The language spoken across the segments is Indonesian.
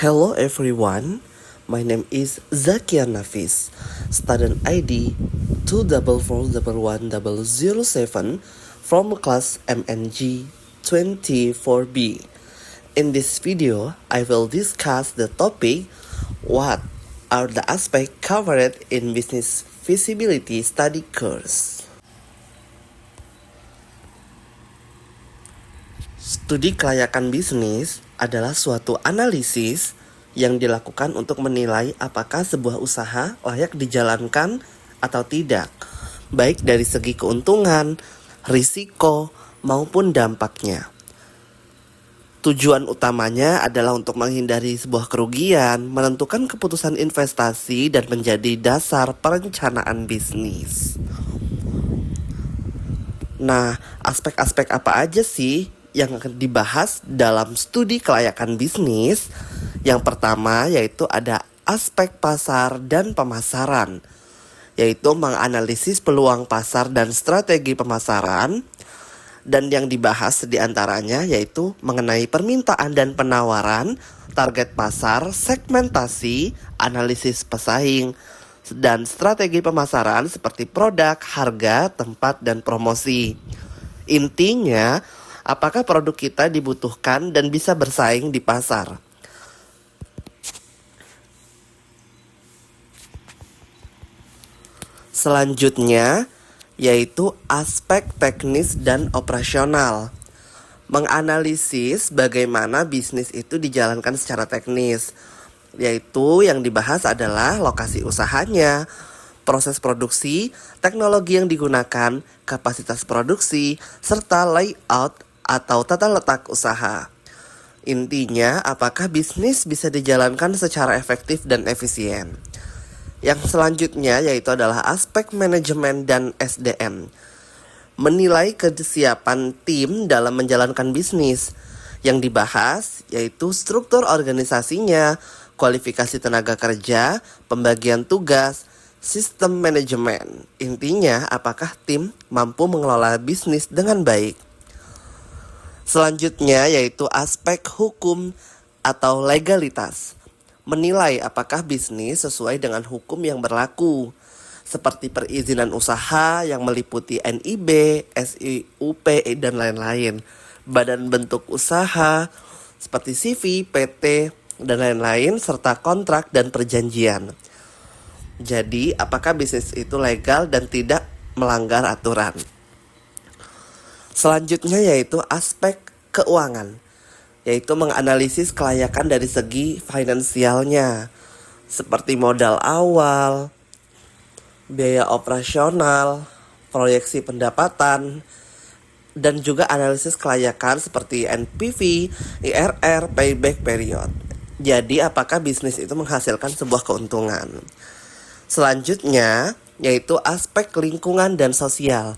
Hello everyone, my name is Zakia Nafis, student ID 2441107 from class MNG 24B. In this video, I will discuss the topic, what are the aspects covered in business feasibility study course. Studi kelayakan bisnis adalah suatu analisis yang dilakukan untuk menilai apakah sebuah usaha layak dijalankan atau tidak, baik dari segi keuntungan, risiko, maupun dampaknya. Tujuan utamanya adalah untuk menghindari sebuah kerugian, menentukan keputusan investasi, dan menjadi dasar perencanaan bisnis. Nah, aspek-aspek apa aja sih yang akan dibahas dalam studi kelayakan bisnis? Yang pertama yaitu ada aspek pasar dan pemasaran, yaitu menganalisis peluang pasar dan strategi pemasaran. Dan yang dibahas diantaranya yaitu mengenai permintaan dan penawaran, target pasar, segmentasi, analisis pesaing, dan strategi pemasaran seperti produk, harga, tempat, dan promosi. Intinya, apakah produk kita dibutuhkan dan bisa bersaing di pasar? Selanjutnya, yaitu aspek teknis dan operasional. Menganalisis bagaimana bisnis itu dijalankan secara teknis, yaitu yang dibahas adalah lokasi usahanya, proses produksi, teknologi yang digunakan, kapasitas produksi, serta layout atau tata letak usaha. Intinya, apakah bisnis bisa dijalankan secara efektif dan efisien. Yang selanjutnya yaitu adalah aspek manajemen dan SDM. Menilai kesiapan tim dalam menjalankan bisnis. Yang dibahas yaitu struktur organisasinya, kualifikasi tenaga kerja, pembagian tugas, sistem manajemen. Intinya, apakah tim mampu mengelola bisnis dengan baik. Selanjutnya yaitu aspek hukum atau legalitas. Menilai apakah bisnis sesuai dengan hukum yang berlaku, seperti perizinan usaha yang meliputi NIB, SIUP, dan lain-lain, badan bentuk usaha, seperti CV, PT, dan lain-lain, serta kontrak dan perjanjian. Jadi, apakah bisnis itu legal dan tidak melanggar aturan. Selanjutnya yaitu aspek keuangan, yaitu menganalisis kelayakan dari segi finansialnya, seperti modal awal, biaya operasional, proyeksi pendapatan, dan juga analisis kelayakan seperti NPV, IRR, payback period. Jadi apakah bisnis itu menghasilkan sebuah keuntungan. Selanjutnya yaitu aspek lingkungan dan sosial.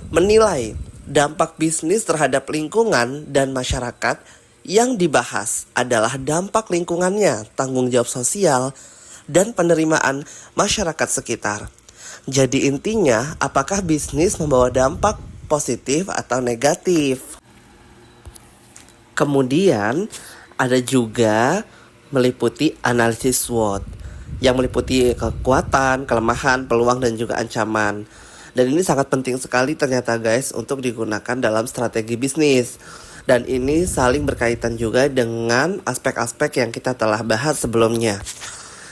Menilai dampak bisnis terhadap lingkungan dan masyarakat. Yang dibahas adalah dampak lingkungannya, tanggung jawab sosial, dan penerimaan masyarakat sekitar. Jadi intinya, apakah bisnis membawa dampak positif atau negatif? Kemudian, ada juga meliputi analisis SWOT, yang meliputi kekuatan, kelemahan, peluang, dan juga ancaman. Dan ini sangat penting sekali ternyata guys untuk digunakan dalam strategi bisnis. Dan ini saling berkaitan juga dengan aspek-aspek yang kita telah bahas sebelumnya.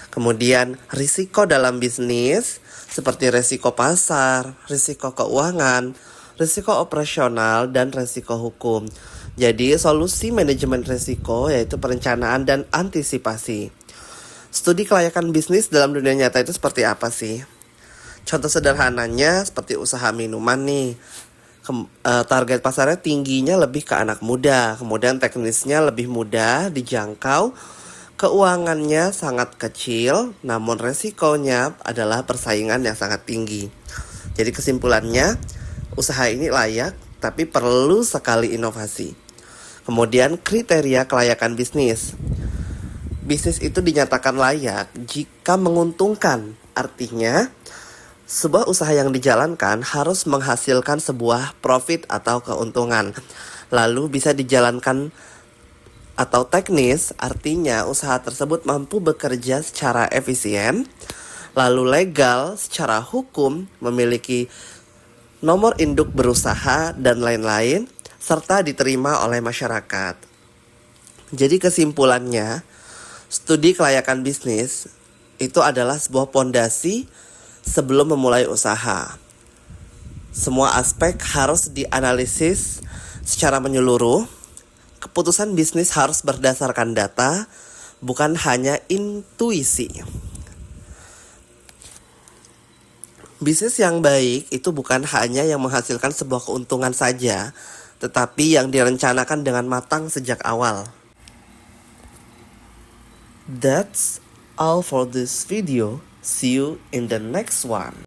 Kemudian risiko dalam bisnis seperti risiko pasar, risiko keuangan, risiko operasional, dan risiko hukum. Jadi solusi manajemen risiko yaitu perencanaan dan antisipasi. Studi kelayakan bisnis dalam dunia nyata itu seperti apa sih? Contoh sederhananya seperti usaha minuman nih. Target pasarnya tingginya lebih ke anak muda, kemudian teknisnya lebih mudah dijangkau, keuangannya sangat kecil, namun resikonya adalah persaingan yang sangat tinggi. Jadi kesimpulannya, usaha ini layak tapi perlu sekali inovasi. Kemudian kriteria kelayakan bisnis. Bisnis itu dinyatakan layak jika menguntungkan, artinya sebuah usaha yang dijalankan harus menghasilkan sebuah profit atau keuntungan. Lalu bisa dijalankan atau teknis, artinya usaha tersebut mampu bekerja secara efisien. Lalu legal, secara hukum, memiliki nomor induk berusaha, dan lain-lain, serta diterima oleh masyarakat. Jadi kesimpulannya, studi kelayakan bisnis itu adalah sebuah pondasi sebelum memulai usaha. Semua aspek harus dianalisis secara menyeluruh. Keputusan bisnis harus berdasarkan data, bukan hanya intuisi. Bisnis yang baik itu bukan hanya yang menghasilkan sebuah keuntungan saja, tetapi yang direncanakan dengan matang sejak awal. That's all for this video. See you in the next one.